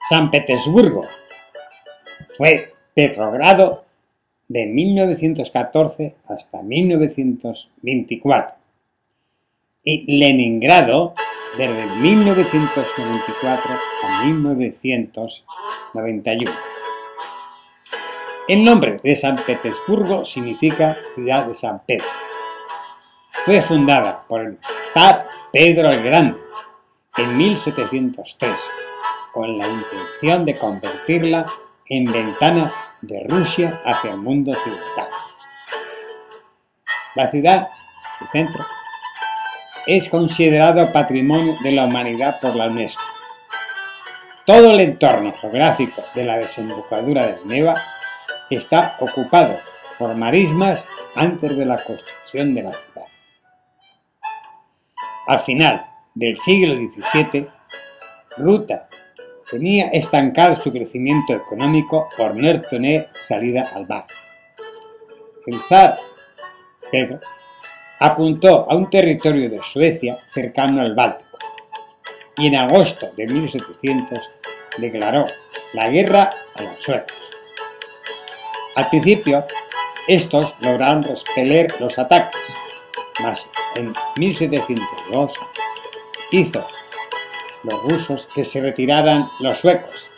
San Petersburgo. Fue Petrogrado de 1914 hasta 1924 y Leningrado desde 1994 a 1991. El nombre de San Petersburgo significa ciudad de San Pedro. Fue fundada por el zar Pedro el Grande en 1703 con la intención de convertirla en ventana de Rusia hacia el mundo occidental. La ciudad, su centro, es considerado Patrimonio de la Humanidad por la UNESCO. Todo el entorno geográfico de la desembocadura del Neva está ocupado por marismas antes de la construcción de la ciudad. Al final del siglo XVII, Ruta tenía estancado su crecimiento económico por no tener salida al mar. El zar Pedro apuntó a un territorio de Suecia cercano al Báltico y en agosto de 1700 declaró la guerra a los suecos. Al principio, estos lograron repeler los ataques, mas en 1702 hizo los rusos que se retiraran los suecos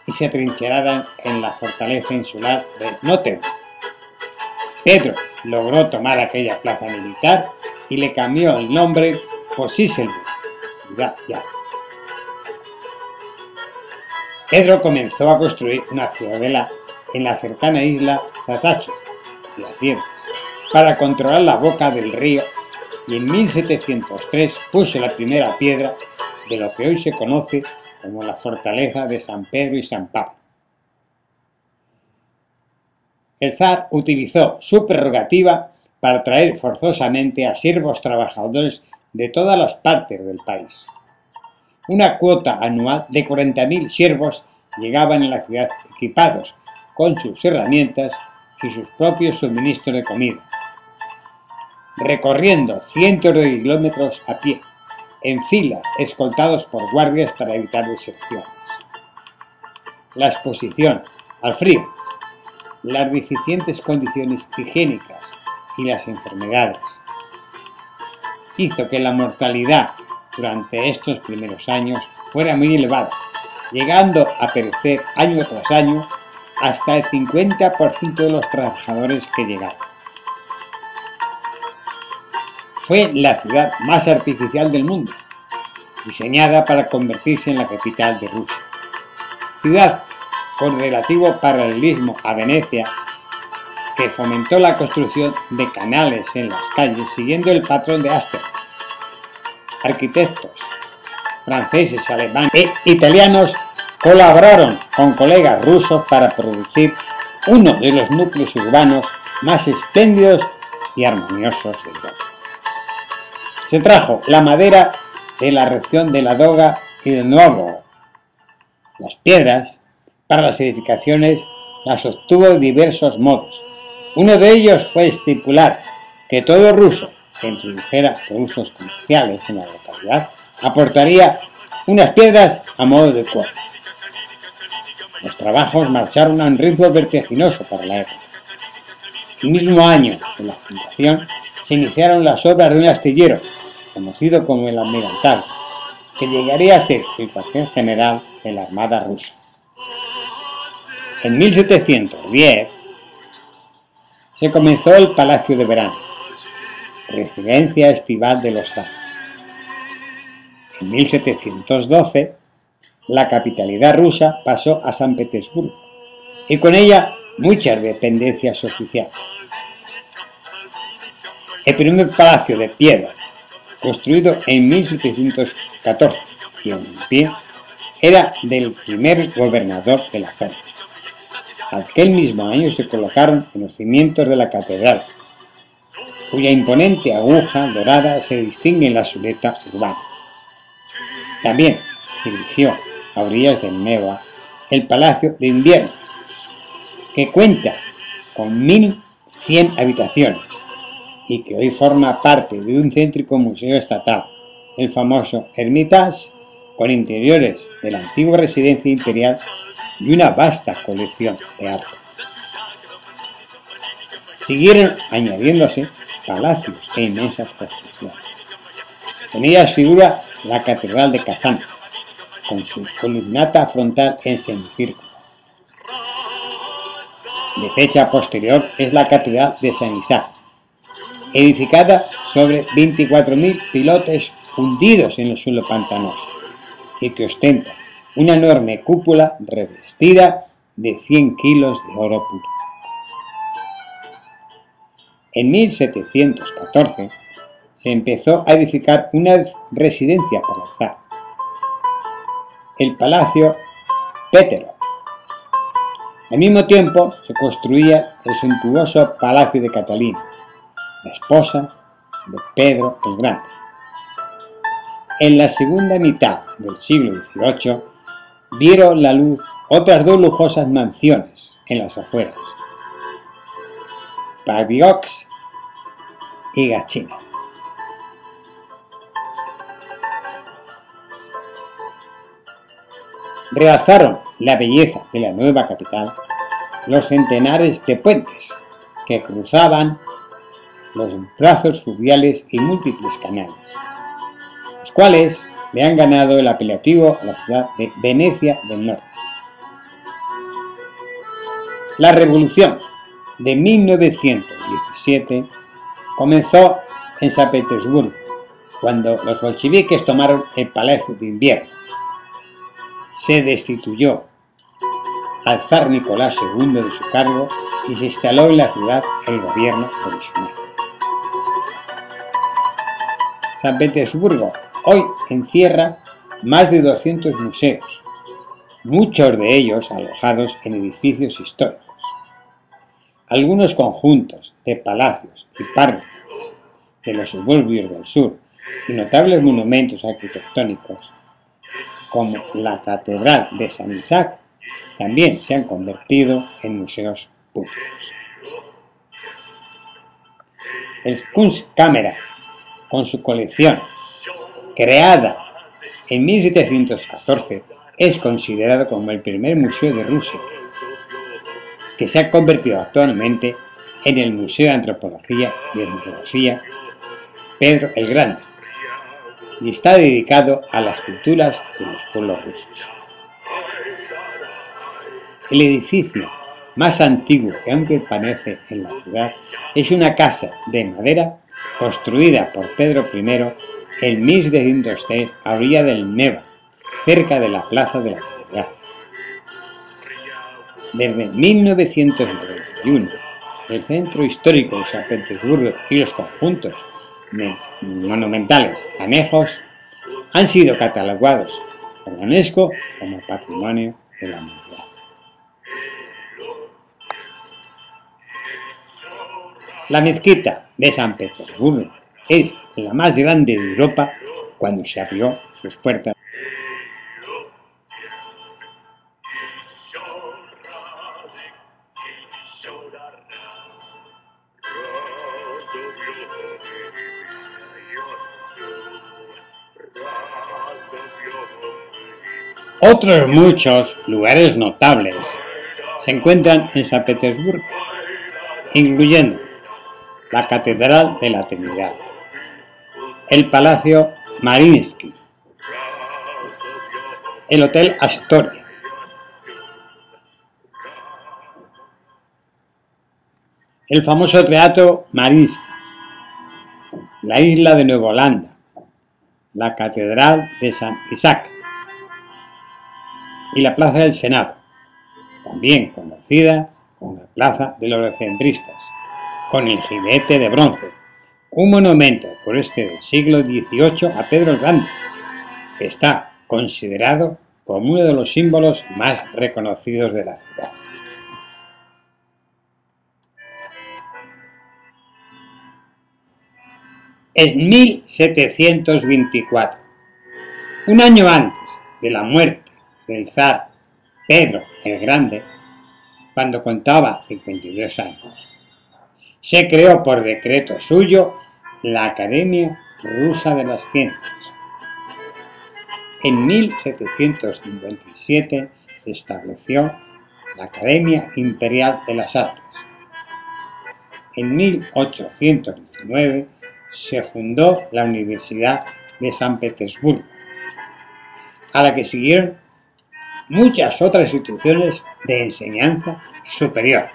y se atrincheraran en la fortaleza insular de Nothern. Pedro logró tomar aquella plaza militar y le cambió el nombre por Sisselburg, ciudad ya. Pedro comenzó a construir una ciudadela en la cercana isla Zatache, las Dientes, para controlar la boca del río, y en 1703 puso la primera piedra de lo que hoy se conoce como la fortaleza de San Pedro y San Pablo. El zar utilizó su prerrogativa para traer forzosamente a siervos trabajadores de todas las partes del país. Una cuota anual de 40.000 siervos llegaban a la ciudad equipados con sus herramientas y sus propios suministros de comida, recorriendo cientos de kilómetros a pie, en filas, escoltados por guardias para evitar deserciones. La exposición al frío, las deficientes condiciones higiénicas y las enfermedades hizo que la mortalidad durante estos primeros años fuera muy elevada, llegando a perecer año tras año hasta el 50% de los trabajadores que llegaron. Fue la ciudad más artificial del mundo, diseñada para convertirse en la capital de Rusia. Ciudad con relativo paralelismo a Venecia, que fomentó la construcción de canales en las calles siguiendo el patrón de Ámsterdam. Arquitectos franceses, alemanes e italianos colaboraron con colegas rusos para producir uno de los núcleos urbanos más espléndidos y armoniosos del mundo. Se trajo la madera de la región de Ladoga y del Novgorod. Las piedras para las edificaciones las obtuvo de diversos modos. Uno de ellos fue estipular que todo ruso que introdujera productos comerciales en la localidad aportaría unas piedras a modo de cuota. Los trabajos marcharon a un ritmo vertiginoso para la época. El mismo año de la fundación se iniciaron las obras de un astillero, conocido como el Almirantazgo, que llegaría a ser el cuartel general de la Armada rusa. En 1710 se comenzó el Palacio de Verano, residencia estival de los zares. En 1712 la capitalidad rusa pasó a San Petersburgo y con ella muchas dependencias oficiales. El primer palacio de piedra, construido en 1714 y en pie, era del primer gobernador de la zona. Aquel mismo año se colocaron en los cimientos de la catedral, cuya imponente aguja dorada se distingue en la silueta urbana. También se erigió a orillas del Neva el Palacio de Invierno, que cuenta con 1.100 habitaciones y que hoy forma parte de un céntrico museo estatal, el famoso Hermitage con interiores de la antigua residencia imperial y una vasta colección de arte. Siguieron añadiéndose palacios e inmensas construcciones. En ellas figura la Catedral de Kazán, con su columnata frontal en semicírculo. De fecha posterior es la Catedral de San Isaac, edificada sobre 24.000 pilotes hundidos en el suelo pantanoso y que ostenta una enorme cúpula revestida de 100 kilos de oro puro. En 1714 se empezó a edificar una residencia para el zar, el Palacio Pétero. Al mismo tiempo se construía el suntuoso Palacio de Catalina, la esposa de Pedro el Grande. En la segunda mitad del siglo XVIII vieron la luz otras dos lujosas mansiones en las afueras, Paviox y Gachina. Realzaron la belleza de la nueva capital los centenares de puentes que cruzaban los brazos fluviales y múltiples canales, los cuales le han ganado el apelativo a la ciudad de Venecia del Norte. La revolución de 1917 comenzó en San Petersburgo, cuando los bolcheviques tomaron el Palacio de Invierno. Se destituyó al zar Nicolás II de su cargo y se instaló en la ciudad el gobierno provisional. San Petersburgo hoy encierra más de 200 museos, muchos de ellos alojados en edificios históricos. Algunos conjuntos de palacios y parques de los suburbios del sur y notables monumentos arquitectónicos, como la Catedral de San Isaac, también se han convertido en museos públicos. El Kunstkamera, con su colección, creada en 1714, es considerado como el primer museo de Rusia, que se ha convertido actualmente en el Museo de Antropología y Etnografía Pedro el Grande, y está dedicado a las culturas de los pueblos rusos. El edificio más antiguo que aún permanece en la ciudad es una casa de madera construida por Pedro I en 1703 a orilla del Neva, cerca de la Plaza de la Trinidad. Desde 1991, el centro histórico de San Petersburgo y los conjuntos monumentales anejos han sido catalogados por la UNESCO como Patrimonio de la Humanidad. La mezquita de San Petersburgo es la más grande de Europa cuando se abrió sus puertas. Otros muchos lugares notables se encuentran en San Petersburgo, incluyendo la Catedral de la Trinidad, el Palacio Mariinsky, el Hotel Astoria, el famoso Teatro Mariinsky, la isla de Nueva Holanda, la Catedral de San Isaac y la Plaza del Senado, también conocida como la Plaza de los Decembristas, con el jinete de bronce, un monumento coreste del siglo XVIII a Pedro el Grande, que está considerado como uno de los símbolos más reconocidos de la ciudad. En 1724, un año antes de la muerte del zar Pedro el Grande, cuando contaba 52 años, se creó por decreto suyo la Academia Rusa de las Ciencias. En 1757 se estableció la Academia Imperial de las Artes. En 1819 se fundó la Universidad de San Petersburgo, a la que siguieron muchas otras instituciones de enseñanza superior.